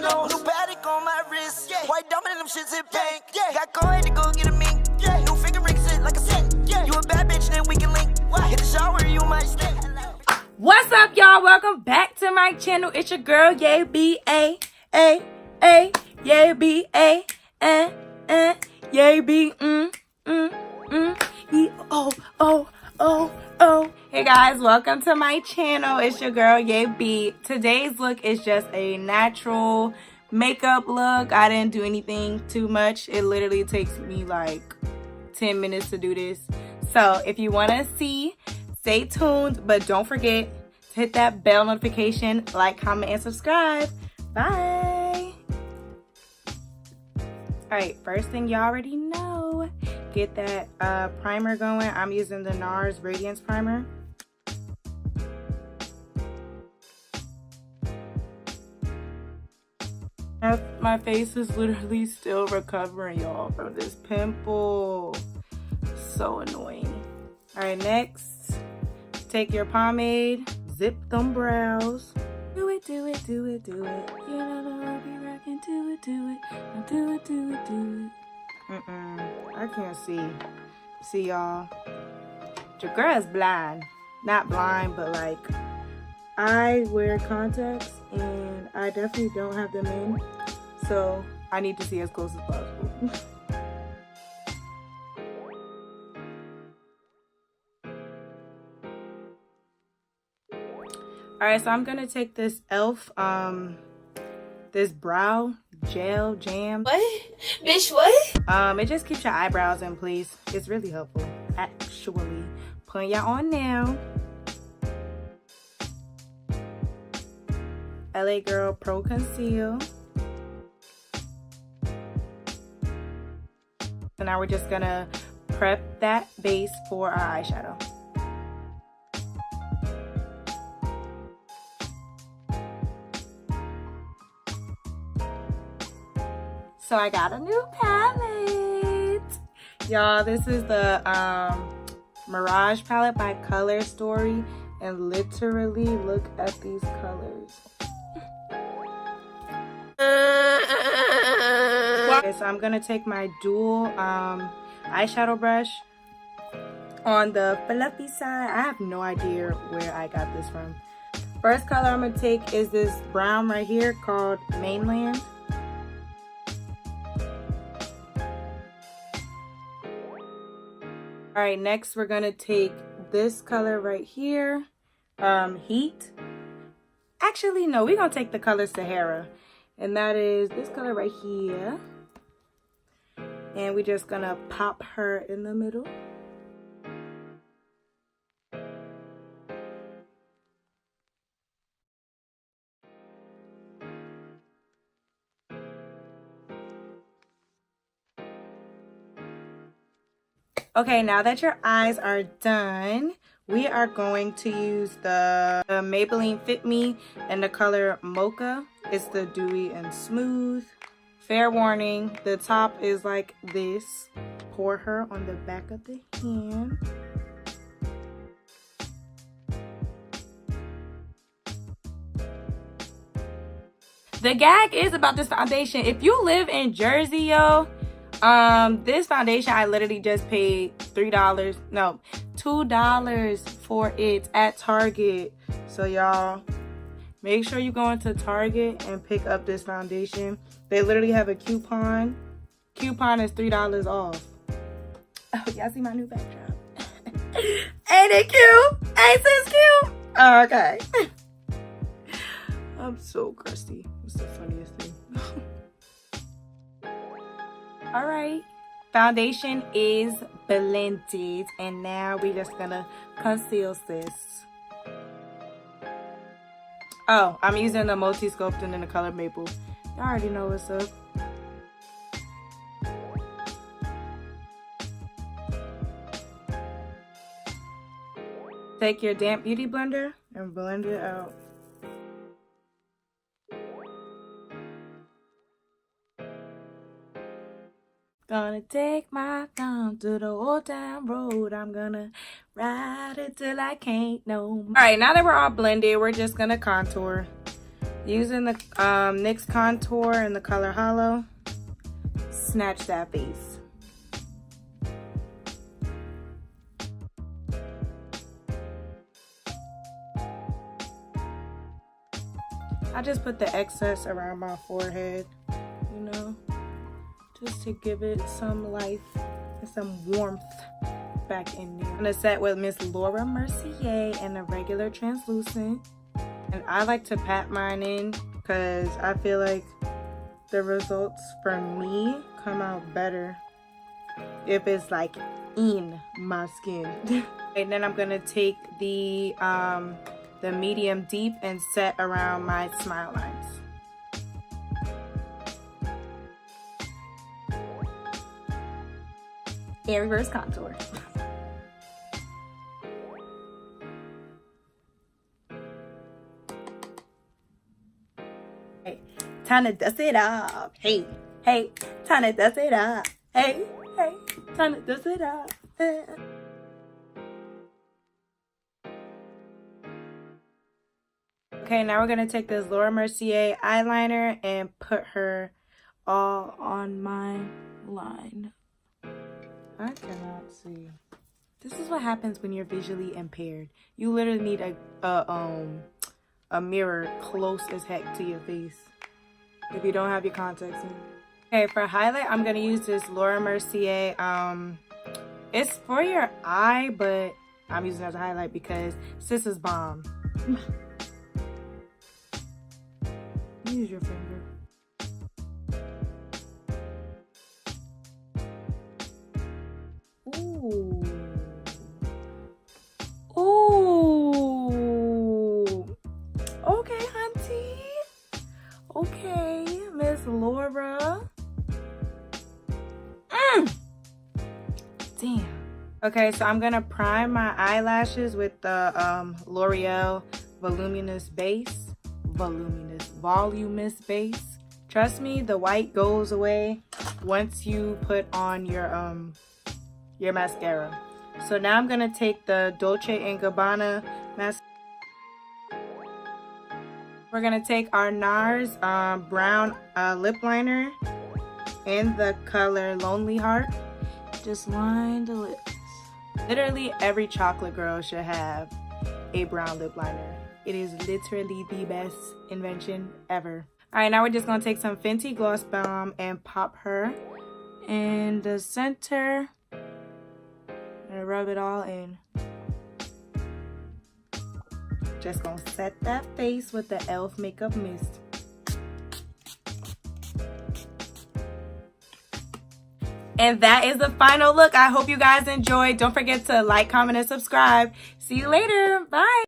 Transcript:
know. New Patek on my wrist. Yeah. White diamond and them shits in pink. Yeah. Got coin to go get a mink. Yeah. New finger ring sit like a cent. Yeah. You a bad bitch, then we can link. What? Hit the shower, you might stink. What's up, y'all? Welcome back to my channel. It's your girl, Yay B-A, A, Yay B-A, Yay B, E-O. Hey guys, welcome to my channel. It's your girl, Yay B. Today's look is just a natural makeup look. I didn't do anything too much. It literally takes me like 10 minutes to do this. So if you want to see, stay tuned, but don't forget to hit that bell notification, like, comment, and subscribe. Bye. Alright, first thing you already know, get that primer going. I'm using the NARS Radiance primer. My face is literally still recovering, y'all, from this pimple. So annoying. Alright, next, take your pomade, zip them brows. Do it, do it, do it, do it. You know I'll be rocking, do it, do it. Now do it, do it, do it. I can't see. See, y'all? Your girl is blind. Not blind, but like, I wear contacts and I definitely don't have them in. So I need to see as close as possible. Alright, so I'm gonna take this e.l.f. This brow gel jam. What? Bitch, what? It just keeps your eyebrows in place. It's really helpful, actually. Putting y'all on now. LA Girl Pro Conceal. So now we're just gonna prep that base for our eyeshadow. So I got a new palette. Y'all, this is the Mirage palette by Color Story. And literally, look at these colors. Okay, so I'm going to take my dual eyeshadow brush on the fluffy side. I have no idea where I got this from. First color I'm going to take is this brown right here called Mainland. Alright, next we're going to take this color right here, Heat. Actually, no, we're going to take the color Sahara. And that is this color right here. And we're just going to pop her in the middle. Okay, now that your eyes are done, we are going to use the Maybelline Fit Me in the color Mocha. It's the Dewy and Smooth. Fair warning, the top is like this. Pour her on the back of the hand. The gag is about this foundation. If you live in Jersey, yo, this foundation I literally just paid $2 for it at Target. So y'all, make sure you go into Target and pick up this foundation. They literally have a coupon. Coupon is $3 off. Oh, y'all see my new backdrop? Ain't it cute? Ain't this cute? Oh, okay. I'm so crusty. It's the funniest thing. Alright, foundation is blended, and now we're just gonna conceal this. Oh, I'm using the multisculpting in the color Maple. Y'all already know what's up. Take your damp beauty blender and blend it out. Gonna take my thumb to the old town road. I'm gonna ride it till I can't no more. All right, now that we're all blended, we're just gonna contour. Using the NYX contour in the color Hollow, snatch that face. I just put the excess around my forehead, you know, just to give it some life and some warmth back in there. I'm gonna set with Miss Laura Mercier and a regular translucent. And I like to pat mine in because I feel like the results for me come out better if it's like in my skin. And then I'm gonna take the medium deep and set around my smile lines. And reverse contour. Hey, time to dust it off. Hey, hey, time to dust it off. Hey, hey, time to dust it off. Okay, now we're gonna take this Laura Mercier eyeliner and put her all on my line. I cannot see. This is what happens when you're visually impaired. You literally need a mirror close as heck to your face if you don't have your contacts in. Okay, for highlight, I'm gonna use this Laura Mercier. It's for your eye, but I'm using it as a highlight because sis is bomb. Use your finger. Ooh. Ooh. Okay, hunty. Okay, Miss Laura. Damn. Okay, so I'm gonna prime my eyelashes with the L'Oreal Voluminous Base. Trust me, the white goes away once you put on your mascara. So now I'm gonna take the Dolce & Gabbana mascara. We're gonna take our NARS brown lip liner in the color Lonely Heart. Just line the lips. Literally every chocolate girl should have a brown lip liner. It is literally the best invention ever. All right, now we're just gonna take some Fenty Gloss Bomb and pop her in the center. And rub it all in. Just gonna set that face with the e.l.f. makeup mist. And that is the final look. I hope you guys enjoyed. Don't forget to like, comment, and subscribe. See you later. Bye.